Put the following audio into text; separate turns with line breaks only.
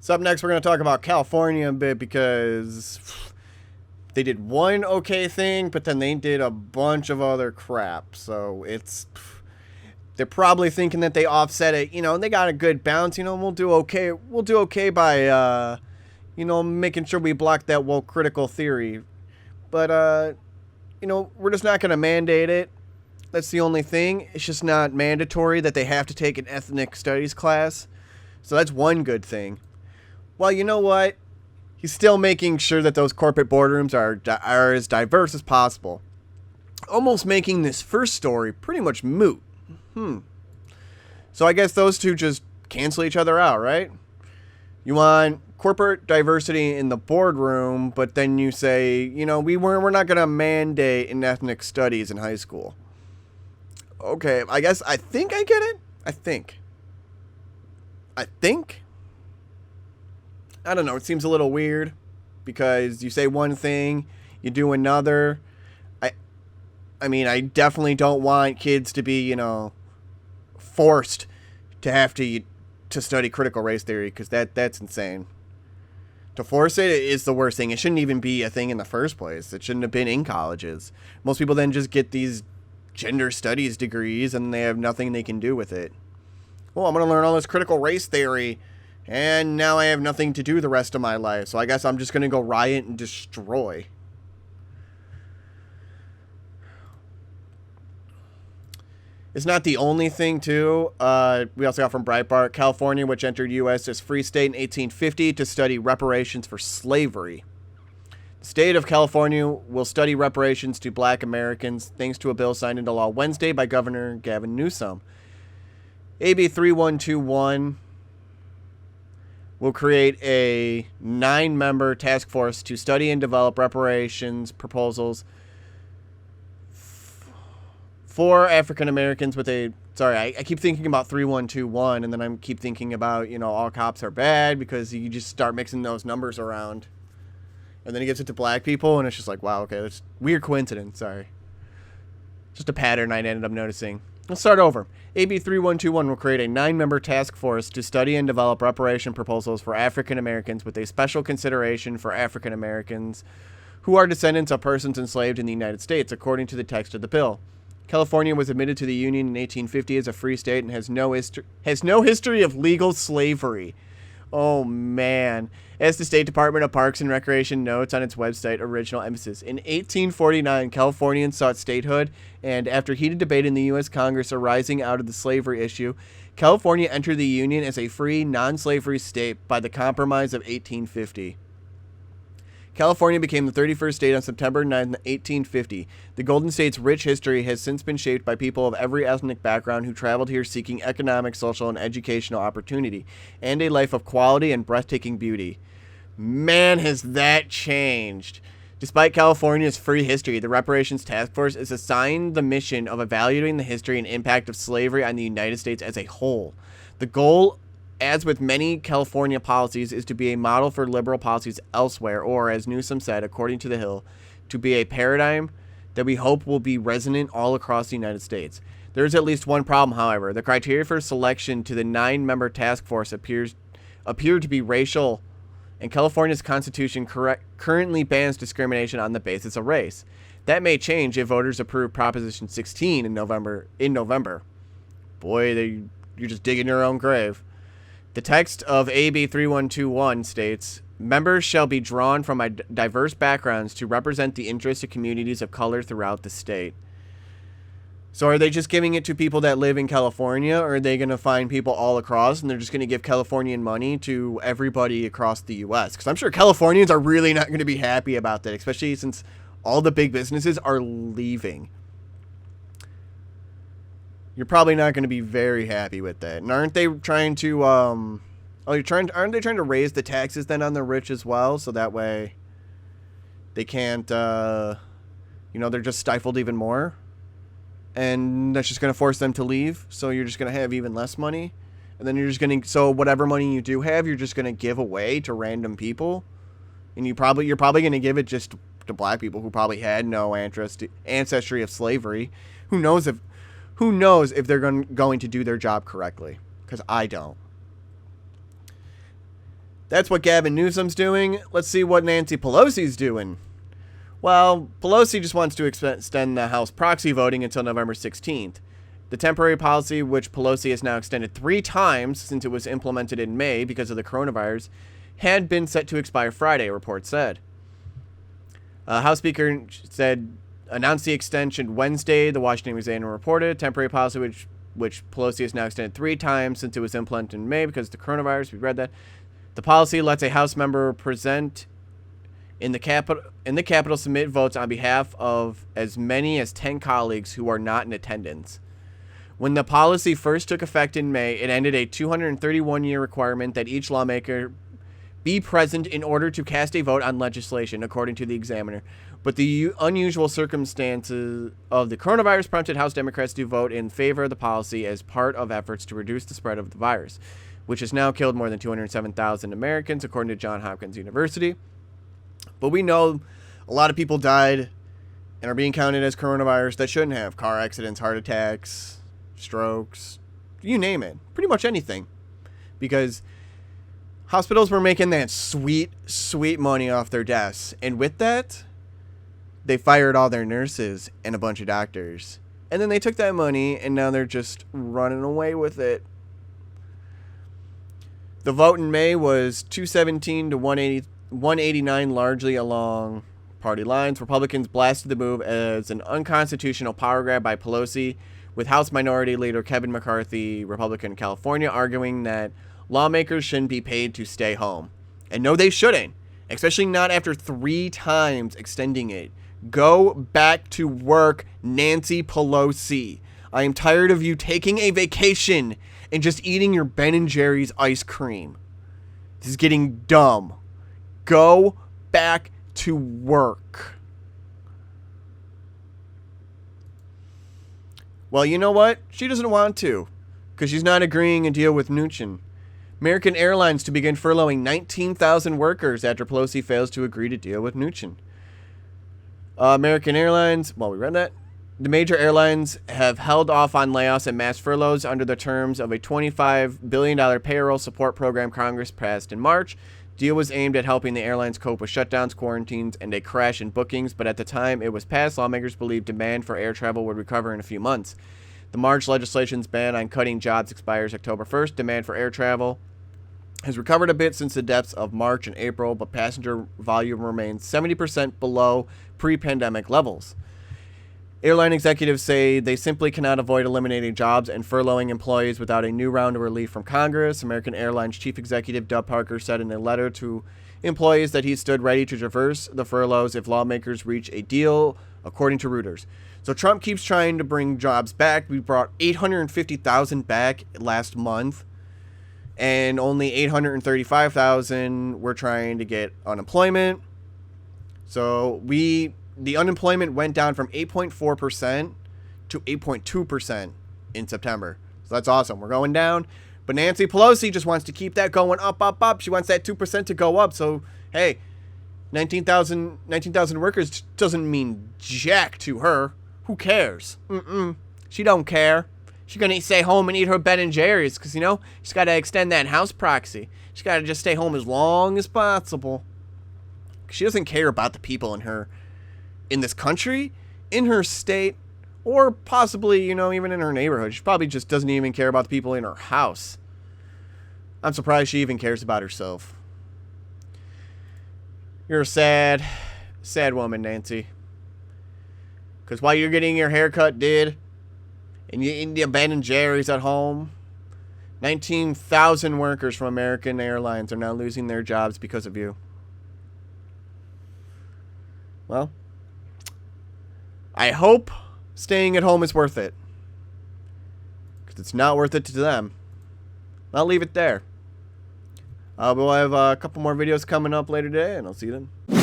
So up next, we're going to talk about California a bit because they did one okay thing, but then they did a bunch of other crap. So they're probably thinking that they offset it. They got a good balance. We'll do okay. We'll do okay by, making sure we block that woke critical theory. But, we're just not going to mandate it. That's the only thing. It's just not mandatory that they have to take an ethnic studies class. So that's one good thing. Well, you know what? He's still making sure that those corporate boardrooms are as diverse as possible. Almost making this first story pretty much moot. So I guess those two just cancel each other out, right? You want corporate diversity in the boardroom, but then you say, we're not going to mandate in ethnic studies in high school. Okay, I think I get it. I think. I don't know. It seems a little weird because you say one thing, you do another. I definitely don't want kids to be, forced to have to study critical race theory because that's insane. To force it is the worst thing. It shouldn't even be a thing in the first place. It shouldn't have been in colleges. Most people then just get these gender studies degrees and they have nothing they can do with it. Well, I'm going to learn all this critical race theory and now I have nothing to do the rest of my life. So I guess I'm just going to go riot and destroy. It's not the only thing, too. We also got from Breitbart, California, which entered U.S. as free state in 1850 to study reparations for slavery. The state of California will study reparations to black Americans thanks to a bill signed into law Wednesday by Governor Gavin Newsom. AB 3121 will create a 9-member task force to study and develop reparations proposals for African Americans with a... Sorry, I keep thinking about 3121, and then I keep thinking about, all cops are bad because you just start mixing those numbers around. And then he gets it to black people, and it's just like, wow, okay, that's weird coincidence, sorry. Just a pattern I ended up noticing. Let's start over. AB 3121 will create a 9-member task force to study and develop reparation proposals for African Americans with a special consideration for African Americans who are descendants of persons enslaved in the United States, according to the text of the bill. California was admitted to the Union in 1850 as a free state and has no history of legal slavery. Oh, man. As the State Department of Parks and Recreation notes on its website, original emphasis. In 1849, Californians sought statehood, and after heated debate in the U.S. Congress arising out of the slavery issue, California entered the Union as a free, non-slavery state by the Compromise of 1850. California became the 31st state on September 9, 1850. The Golden State's rich history has since been shaped by people of every ethnic background who traveled here seeking economic, social, and educational opportunity, and a life of quality and breathtaking beauty. Man, has that changed. Despite California's free history, the Reparations Task Force is assigned the mission of evaluating the history and impact of slavery on the United States as a whole. The goal, as with many California policies, is to be a model for liberal policies elsewhere, or, as Newsom said, according to The Hill, to be a paradigm that we hope will be resonant all across the United States. There is at least one problem, however. The criteria for selection to the 9-member task force appear to be racial, and California's constitution currently bans discrimination on the basis of race. That may change if voters approve Proposition 16 in November. Boy, you're just digging your own grave. The text of AB 3121 states, members shall be drawn from diverse backgrounds to represent the interests of communities of color throughout the state. So are they just giving it to people that live in California, or are they going to find people all across and they're just going to give Californian money to everybody across the U.S.? Because I'm sure Californians are really not going to be happy about that, especially since all the big businesses are leaving. You're probably not going to be very happy with that. And aren't they trying to, aren't they trying to raise the taxes then on the rich as well? So that way they can't, they're just stifled even more. And that's just going to force them to leave. So you're just going to have even less money. And then you're just going to, so whatever money you do have, you're just going to give away to random people. And you're probably going to give it just to black people who probably had no ancestry of slavery. Who knows if they're going to do their job correctly? Because I don't. That's what Gavin Newsom's doing. Let's see what Nancy Pelosi's doing. Well, Pelosi just wants to extend the House proxy voting until November 16th. The temporary policy, which Pelosi has now extended 3 times since it was implemented in May because of the coronavirus, had been set to expire Friday, reports said. House Speaker announced the extension Wednesday, the Washington Examiner reported. Temporary policy, which Pelosi has now extended 3 times since it was implemented in May because of the coronavirus. We read that. The policy lets a House member present in the Capitol submit votes on behalf of as many as 10 colleagues who are not in attendance. When the policy first took effect in May, it ended a 231-year requirement that each lawmaker be present in order to cast a vote on legislation, according to the Examiner. But the unusual circumstances of the coronavirus prompted House Democrats to vote in favor of the policy as part of efforts to reduce the spread of the virus, which has now killed more than 207,000 Americans, according to Johns Hopkins University. But we know a lot of people died and are being counted as coronavirus that shouldn't have. Car accidents, heart attacks, strokes, you name it. Pretty much anything. Because hospitals were making that sweet, sweet money off their deaths. And with that, they fired all their nurses and a bunch of doctors. And then they took that money and now they're just running away with it. The vote in May was 217 to 189, largely along party lines. Republicans blasted the move as an unconstitutional power grab by Pelosi, with House Minority Leader Kevin McCarthy, Republican of California, arguing that lawmakers shouldn't be paid to stay home. And no, they shouldn't, especially not after 3 times extending it. Go back to work, Nancy Pelosi. I am tired of you taking a vacation and just eating your Ben & Jerry's ice cream. This is getting dumb. Go back to work. Well, you know what? She doesn't want to, because she's not agreeing a deal with Newsom. American Airlines to begin furloughing 19,000 workers after Pelosi fails to agree to deal with Newsom. American Airlines, well, we read that. The major airlines have held off on layoffs and mass furloughs under the terms of a $25 billion payroll support program Congress passed in March. The deal was aimed at helping the airlines cope with shutdowns, quarantines, and a crash in bookings, but at the time it was passed, lawmakers believed demand for air travel would recover in a few months. The March legislation's ban on cutting jobs expires October 1st. Demand for air travel has recovered a bit since the depths of March and April, but passenger volume remains 70% below pre-pandemic levels. Airline executives say they simply cannot avoid eliminating jobs and furloughing employees without a new round of relief from Congress. American Airlines chief executive Doug Parker said in a letter to employees that he stood ready to reverse the furloughs if lawmakers reach a deal, according to Reuters. So Trump keeps trying to bring jobs back. We brought 850,000 back last month, and only 835,000 were trying to get unemployment. So the unemployment went down from 8.4% to 8.2% in September. So that's awesome. We're going down. But Nancy Pelosi just wants to keep that going up, up, up. She wants that 2% to go up. So, hey, 19,000 workers doesn't mean jack to her. Who cares? She don't care. She's going to stay home and eat her Ben & Jerry's because, she's got to extend that house proxy. She's got to just stay home as long as possible. She doesn't care about the people in this country, in her state, or possibly, even in her neighborhood. She probably just doesn't even care about the people in her house. I'm surprised she even cares about herself. You're a sad, sad woman, Nancy. Because while you're getting your haircut and you eat your Ben & Jerry's at home, 19,000 workers from American Airlines are now losing their jobs because of you. Well, I hope staying at home is worth it. Because it's not worth it to them. I'll leave it there. We'll have a couple more videos coming up later today, and I'll see you then.